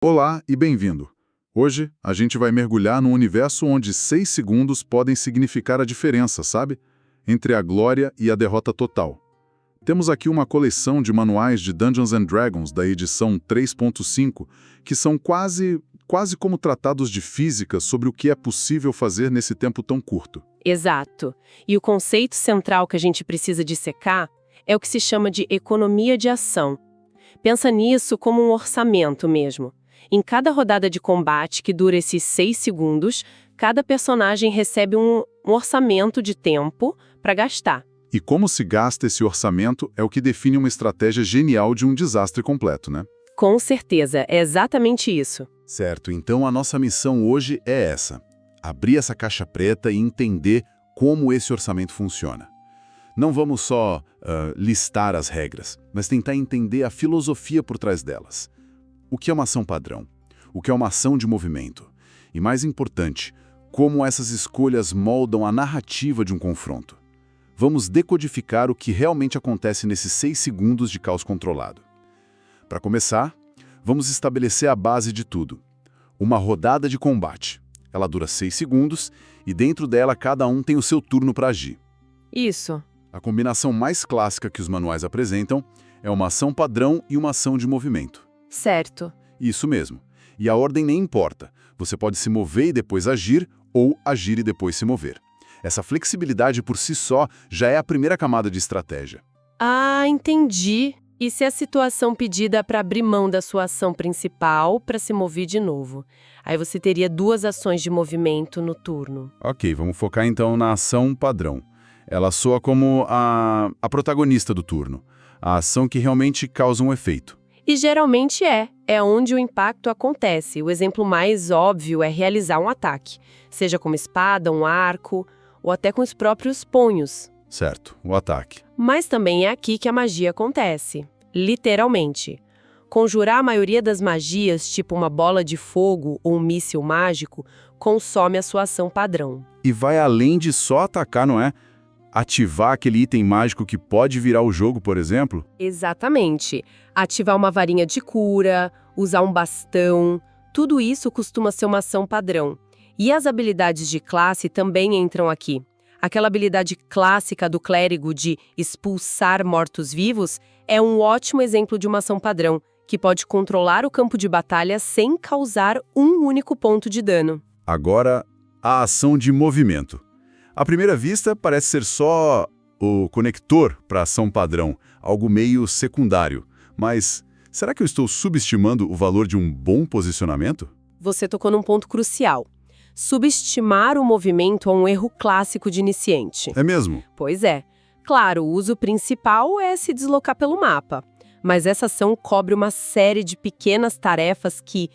Olá e bem-vindo! Hoje, a gente vai mergulhar num universo onde 6 segundos podem significar a diferença, sabe? Entre a glória e a derrota total. Temos aqui uma coleção de manuais de Dungeons and Dragons da edição 3.5, que são quase como tratados de física sobre o que é possível fazer nesse tempo tão curto. Exato. E o conceito central que a gente precisa dissecar é o que se chama de economia de ação. Pensa nisso como um orçamento mesmo. Em cada rodada de combate que dura esses 6 segundos, cada personagem recebe um orçamento de tempo para gastar. E como se gasta esse orçamento é o que define uma estratégia genial de um desastre completo, né? Com certeza, é exatamente isso. Certo, então a nossa missão hoje é essa: abrir essa caixa preta e entender como esse orçamento funciona. Não vamos só listar as regras, mas tentar entender a filosofia por trás delas. O que é uma ação padrão? O que é uma ação de movimento? E mais importante, como essas escolhas moldam a narrativa de um confronto. Vamos decodificar o que realmente acontece nesses 6 segundos de caos controlado. Para começar, vamos estabelecer a base de tudo. Uma rodada de combate. Ela dura 6 segundos e dentro dela cada um tem o seu turno para agir. Isso. A combinação mais clássica que os manuais apresentam é uma ação padrão e uma ação de movimento. Certo. Isso mesmo. E a ordem nem importa. Você pode se mover e depois agir, ou agir e depois se mover. Essa flexibilidade por si só já é a primeira camada de estratégia. Ah, entendi. E se a situação pedida para abrir mão da sua ação principal para se mover de novo? Aí você teria 2 ações de movimento no turno. Ok, vamos focar então na ação padrão. Ela soa como a protagonista do turno. A ação que realmente causa um efeito. E geralmente é onde o impacto acontece. O exemplo mais óbvio é realizar um ataque, seja com uma espada, um arco, ou até com os próprios punhos. Certo, o ataque. Mas também é aqui que a magia acontece, literalmente. Conjurar a maioria das magias, tipo uma bola de fogo ou um míssil mágico, consome a sua ação padrão. E vai além de só atacar, não é? Ativar aquele item mágico que pode virar o jogo, por exemplo? Exatamente. Ativar uma varinha de cura, usar um bastão, tudo isso costuma ser uma ação padrão. E as habilidades de classe também entram aqui. Aquela habilidade clássica do clérigo de expulsar mortos-vivos é um ótimo exemplo de uma ação padrão, que pode controlar o campo de batalha sem causar um único ponto de dano. Agora, a ação de movimento. À primeira vista, parece ser só o conector para a ação padrão, algo meio secundário. Mas será que eu estou subestimando o valor de um bom posicionamento? Você tocou num ponto crucial. Subestimar o movimento é um erro clássico de iniciante. É mesmo? Pois é. Claro, o uso principal é se deslocar pelo mapa. Mas essa ação cobre uma série de pequenas tarefas que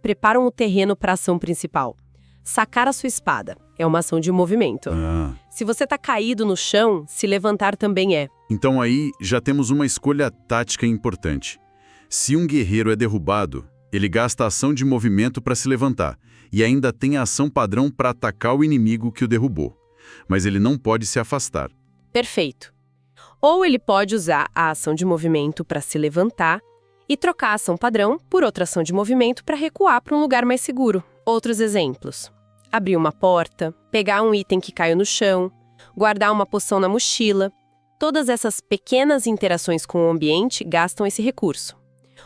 preparam o terreno para a ação principal. Sacar a sua espada é uma ação de movimento. Se você está caído no chão, se levantar também é. Então aí já temos uma escolha tática importante. Se um guerreiro é derrubado, ele gasta a ação de movimento para se levantar e ainda tem a ação padrão para atacar o inimigo que o derrubou. Mas ele não pode se afastar. Perfeito. Ou ele pode usar a ação de movimento para se levantar e trocar a ação padrão por outra ação de movimento para recuar para um lugar mais seguro. Outros exemplos: abrir uma porta, pegar um item que caiu no chão, guardar uma poção na mochila. Todas essas pequenas interações com o ambiente gastam esse recurso.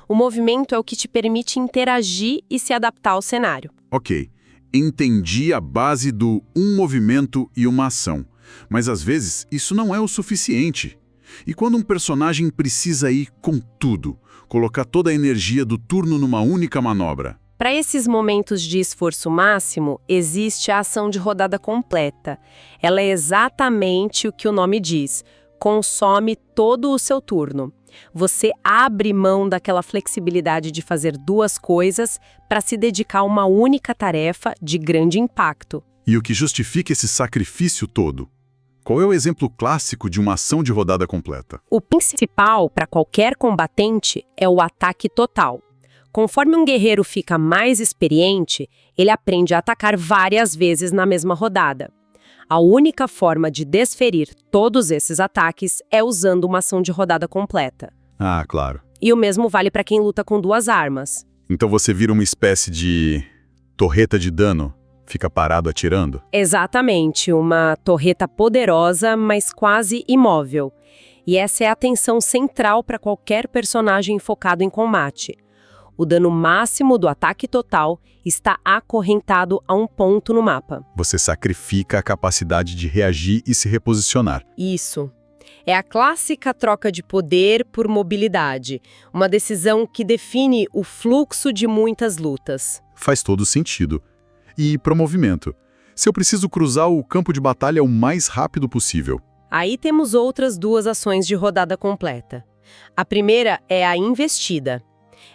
O movimento é o que te permite interagir e se adaptar ao cenário. Ok, entendi a base do um movimento e uma ação. Mas às vezes isso não é o suficiente. E quando um personagem precisa ir com tudo, colocar toda a energia do turno numa única manobra? Para esses momentos de esforço máximo, existe a ação de rodada completa. Ela é exatamente o que o nome diz: consome todo o seu turno. Você abre mão daquela flexibilidade de fazer 2 coisas para se dedicar a uma única tarefa de grande impacto. E o que justifica esse sacrifício todo? Qual é o exemplo clássico de uma ação de rodada completa? O principal para qualquer combatente é o ataque total. Conforme um guerreiro fica mais experiente, ele aprende a atacar várias vezes na mesma rodada. A única forma de desferir todos esses ataques é usando uma ação de rodada completa. Ah, claro. E o mesmo vale para quem luta com 2 armas. Então você vira uma espécie de torreta de dano, fica parado atirando? Exatamente, uma torreta poderosa, mas quase imóvel. E essa é a tensão central para qualquer personagem focado em combate. O dano máximo do ataque total está acorrentado a um ponto no mapa. Você sacrifica a capacidade de reagir e se reposicionar. Isso. É a clássica troca de poder por mobilidade, uma decisão que define o fluxo de muitas lutas. Faz todo sentido. E para o movimento? Se eu preciso cruzar o campo de batalha o mais rápido possível. Aí temos outras duas ações de rodada completa. A primeira é a investida.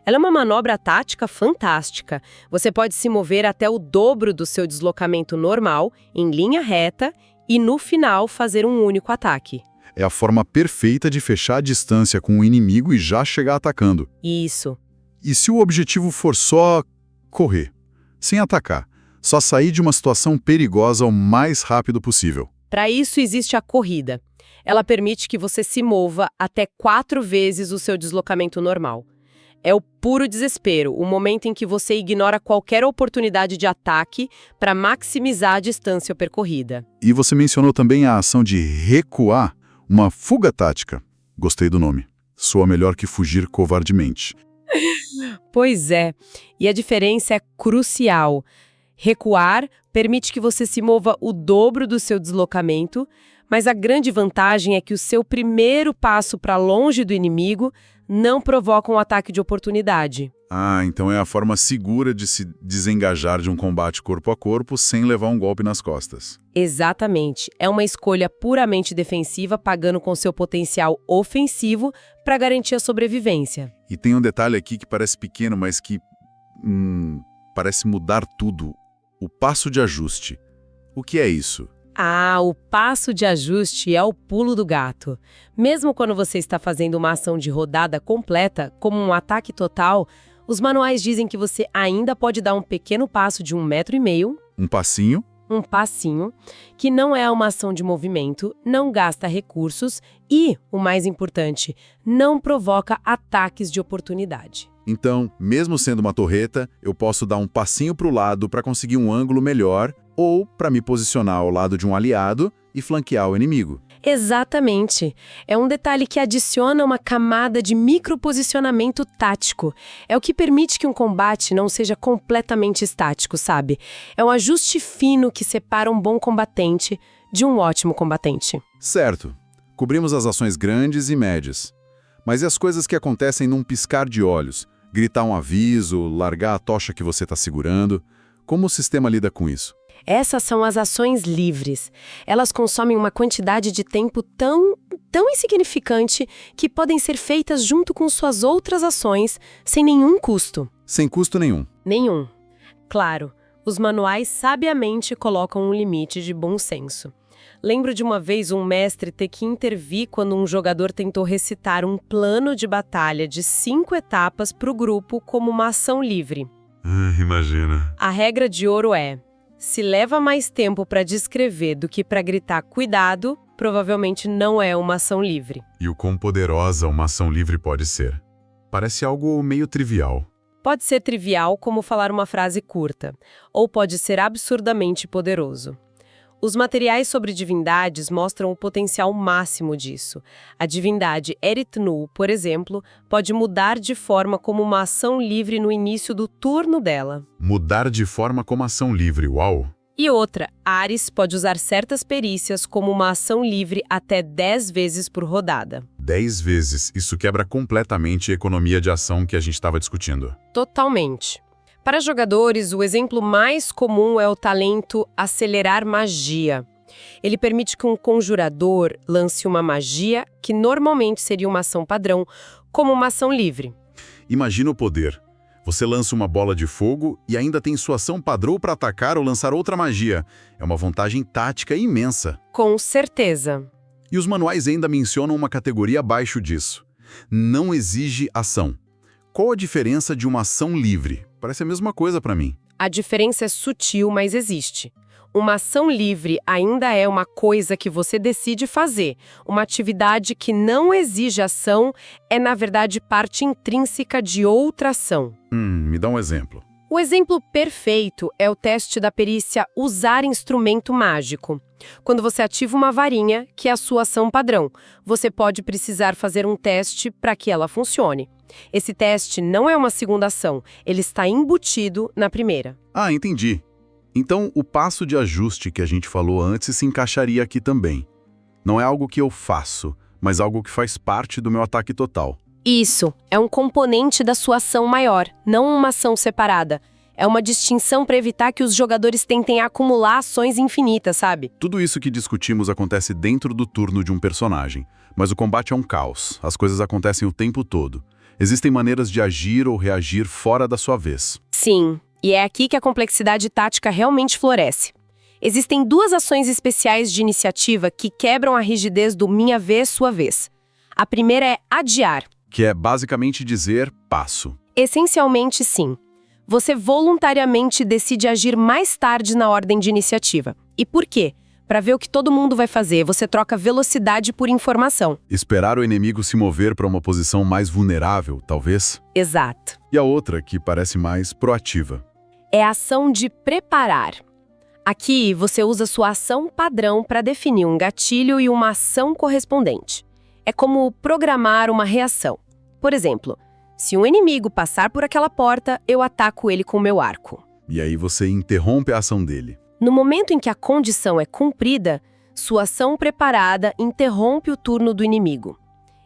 Ela é uma manobra tática fantástica. Você pode se mover até o dobro do seu deslocamento normal, em linha reta, e no final fazer um único ataque. É a forma perfeita de fechar a distância com o inimigo e já chegar atacando. Isso. E se o objetivo for só correr, sem atacar, só sair de uma situação perigosa o mais rápido possível? Para isso existe a corrida. Ela permite que você se mova até 4 vezes o seu deslocamento normal. É o puro desespero, o momento em que você ignora qualquer oportunidade de ataque para maximizar a distância percorrida. E você mencionou também a ação de recuar, uma fuga tática. Gostei do nome. Soa melhor que fugir covardemente. Pois é, e a diferença é crucial. Recuar permite que você se mova o dobro do seu deslocamento, mas a grande vantagem é que o seu primeiro passo para longe do inimigo não provoca um ataque de oportunidade. Ah, então é a forma segura de se desengajar de um combate corpo a corpo sem levar um golpe nas costas. Exatamente. É uma escolha puramente defensiva, pagando com seu potencial ofensivo para garantir a sobrevivência. E tem um detalhe aqui que parece pequeno, mas que parece mudar tudo. O passo de ajuste. O que é isso? Ah, o passo de ajuste é o pulo do gato. Mesmo quando você está fazendo uma ação de rodada completa, como um ataque total, os manuais dizem que você ainda pode dar um pequeno passo de 1,5 metro. Um passinho? Um passinho, que não é uma ação de movimento, não gasta recursos e, o mais importante, não provoca ataques de oportunidade. Então, mesmo sendo uma torreta, eu posso dar um passinho para o lado para conseguir um ângulo melhor ou para me posicionar ao lado de um aliado e flanquear o inimigo. Exatamente. É um detalhe que adiciona uma camada de microposicionamento tático. É o que permite que um combate não seja completamente estático, sabe? É um ajuste fino que separa um bom combatente de um ótimo combatente. Certo. Cobrimos as ações grandes e médias. Mas e as coisas que acontecem num piscar de olhos? Gritar um aviso, largar a tocha que você está segurando? Como o sistema lida com isso? Essas são as ações livres. Elas consomem uma quantidade de tempo tão insignificante que podem ser feitas junto com suas outras ações, sem nenhum custo. Sem custo nenhum. Nenhum. Claro, os manuais sabiamente colocam um limite de bom senso. Lembro de uma vez um mestre ter que intervir quando um jogador tentou recitar um plano de batalha de 5 etapas para o grupo como uma ação livre. Imagina. A regra de ouro é: se leva mais tempo para descrever do que para gritar cuidado, provavelmente não é uma ação livre. E o quão poderosa uma ação livre pode ser? Parece algo meio trivial. Pode ser trivial como falar uma frase curta, ou pode ser absurdamente poderoso. Os materiais sobre divindades mostram o potencial máximo disso. A divindade Eritnu, por exemplo, pode mudar de forma como uma ação livre no início do turno dela. Mudar de forma como ação livre, uau! E outra, Ares pode usar certas perícias como uma ação livre até 10 vezes por rodada. 10 vezes, isso quebra completamente a economia de ação que a gente estava discutindo. Totalmente. Para jogadores, o exemplo mais comum é o talento Acelerar Magia. Ele permite que um conjurador lance uma magia que normalmente seria uma ação padrão, como uma ação livre. Imagina o poder. Você lança uma bola de fogo e ainda tem sua ação padrão para atacar ou lançar outra magia. É uma vantagem tática imensa. Com certeza. E os manuais ainda mencionam uma categoria abaixo disso. Não exige ação. Qual a diferença de uma ação livre? Parece a mesma coisa para mim. A diferença é sutil, mas existe. Uma ação livre ainda é uma coisa que você decide fazer. Uma atividade que não exige ação é, na verdade, parte intrínseca de outra ação. Me dá um exemplo. O exemplo perfeito é o teste da perícia usar instrumento mágico. Quando você ativa uma varinha, que é a sua ação padrão, você pode precisar fazer um teste para que ela funcione. Esse teste não é uma segunda ação, ele está embutido na primeira. Ah, entendi. Então, o passo de ajuste que a gente falou antes se encaixaria aqui também. Não é algo que eu faço, mas algo que faz parte do meu ataque total. Isso, é um componente da sua ação maior, não uma ação separada. É uma distinção para evitar que os jogadores tentem acumular ações infinitas, sabe? Tudo isso que discutimos acontece dentro do turno de um personagem, mas o combate é um caos, as coisas acontecem o tempo todo. Existem maneiras de agir ou reagir fora da sua vez. Sim, e é aqui que a complexidade tática realmente floresce. Existem duas ações especiais de iniciativa que quebram a rigidez do minha vez, sua vez. A primeira é adiar. Que é basicamente dizer passo. Essencialmente, sim. Você voluntariamente decide agir mais tarde na ordem de iniciativa. E por quê? Para ver o que todo mundo vai fazer, você troca velocidade por informação. Esperar o inimigo se mover para uma posição mais vulnerável, talvez? Exato. E a outra, que parece mais proativa. É a ação de preparar. Aqui, você usa sua ação padrão para definir um gatilho e uma ação correspondente. É como programar uma reação. Por exemplo, se um inimigo passar por aquela porta, eu ataco ele com meu arco. E aí você interrompe a ação dele. No momento em que a condição é cumprida, sua ação preparada interrompe o turno do inimigo.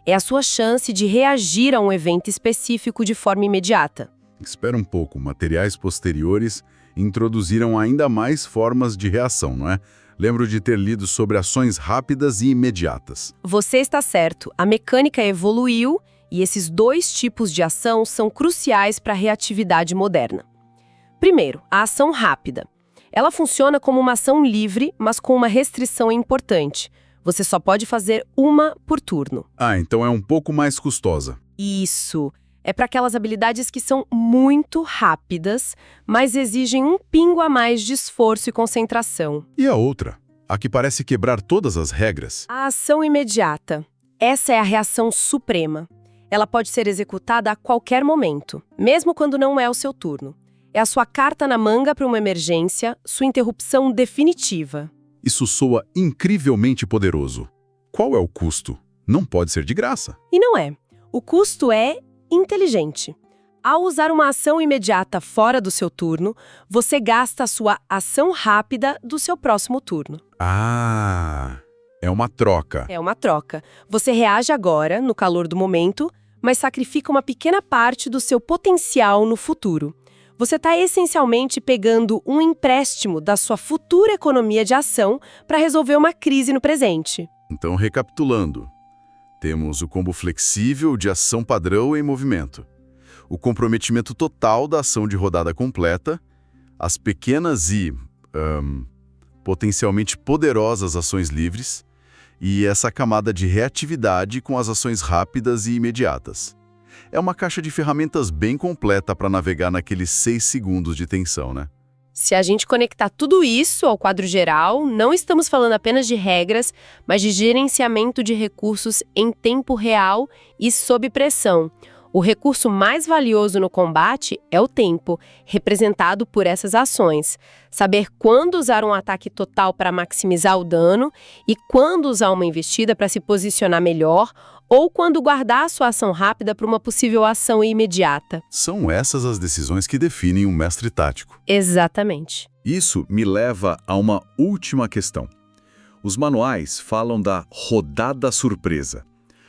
É a sua chance de reagir a um evento específico de forma imediata. Espera um pouco, materiais posteriores introduziram ainda mais formas de reação, não é? Lembro de ter lido sobre ações rápidas e imediatas. Você está certo, a mecânica evoluiu e esses dois tipos de ação são cruciais para a reatividade moderna. Primeiro, a ação rápida. Ela funciona como uma ação livre, mas com uma restrição importante. Você só pode fazer uma por turno. Ah, então é um pouco mais custosa. Isso. É para aquelas habilidades que são muito rápidas, mas exigem um pingo a mais de esforço e concentração. E a outra? A que parece quebrar todas as regras. A ação imediata. Essa é a reação suprema. Ela pode ser executada a qualquer momento, mesmo quando não é o seu turno. É a sua carta na manga para uma emergência, sua interrupção definitiva. Isso soa incrivelmente poderoso. Qual é o custo? Não pode ser de graça. E não é. O custo é inteligente. Ao usar uma ação imediata fora do seu turno, você gasta a sua ação rápida do seu próximo turno. Ah, é uma troca. É uma troca. Você reage agora, no calor do momento, mas sacrifica uma pequena parte do seu potencial no futuro. Você está essencialmente pegando um empréstimo da sua futura economia de ação para resolver uma crise no presente. Então, recapitulando, temos o combo flexível de ação padrão em movimento, o comprometimento total da ação de rodada completa, as pequenas e potencialmente poderosas ações livres e essa camada de reatividade com as ações rápidas e imediatas. É uma caixa de ferramentas bem completa para navegar naqueles 6 segundos de tensão, né? Se a gente conectar tudo isso ao quadro geral, não estamos falando apenas de regras, mas de gerenciamento de recursos em tempo real e sob pressão. O recurso mais valioso no combate é o tempo, representado por essas ações. Saber quando usar um ataque total para maximizar o dano e quando usar uma investida para se posicionar melhor ou quando guardar a sua ação rápida para uma possível ação imediata. São essas as decisões que definem um mestre tático. Exatamente. Isso me leva a uma última questão. Os manuais falam da rodada surpresa.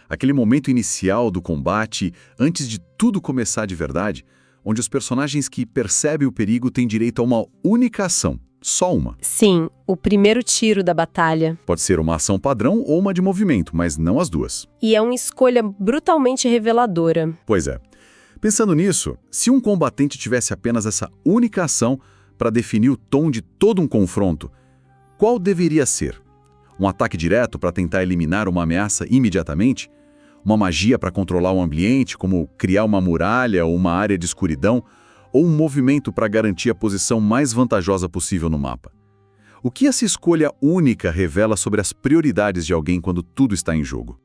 Aquele momento inicial do combate, antes de tudo começar de verdade, onde os personagens que percebem o perigo têm direito a uma única ação, só uma. Sim, o primeiro tiro da batalha. Pode ser uma ação padrão ou uma de movimento, mas não as duas. E é uma escolha brutalmente reveladora. Pois é. Pensando nisso, se um combatente tivesse apenas essa única ação para definir o tom de todo um confronto, qual deveria ser? Um ataque direto para tentar eliminar uma ameaça imediatamente? Uma magia para controlar o ambiente, como criar uma muralha ou uma área de escuridão? Ou um movimento para garantir a posição mais vantajosa possível no mapa? O que essa escolha única revela sobre as prioridades de alguém quando tudo está em jogo?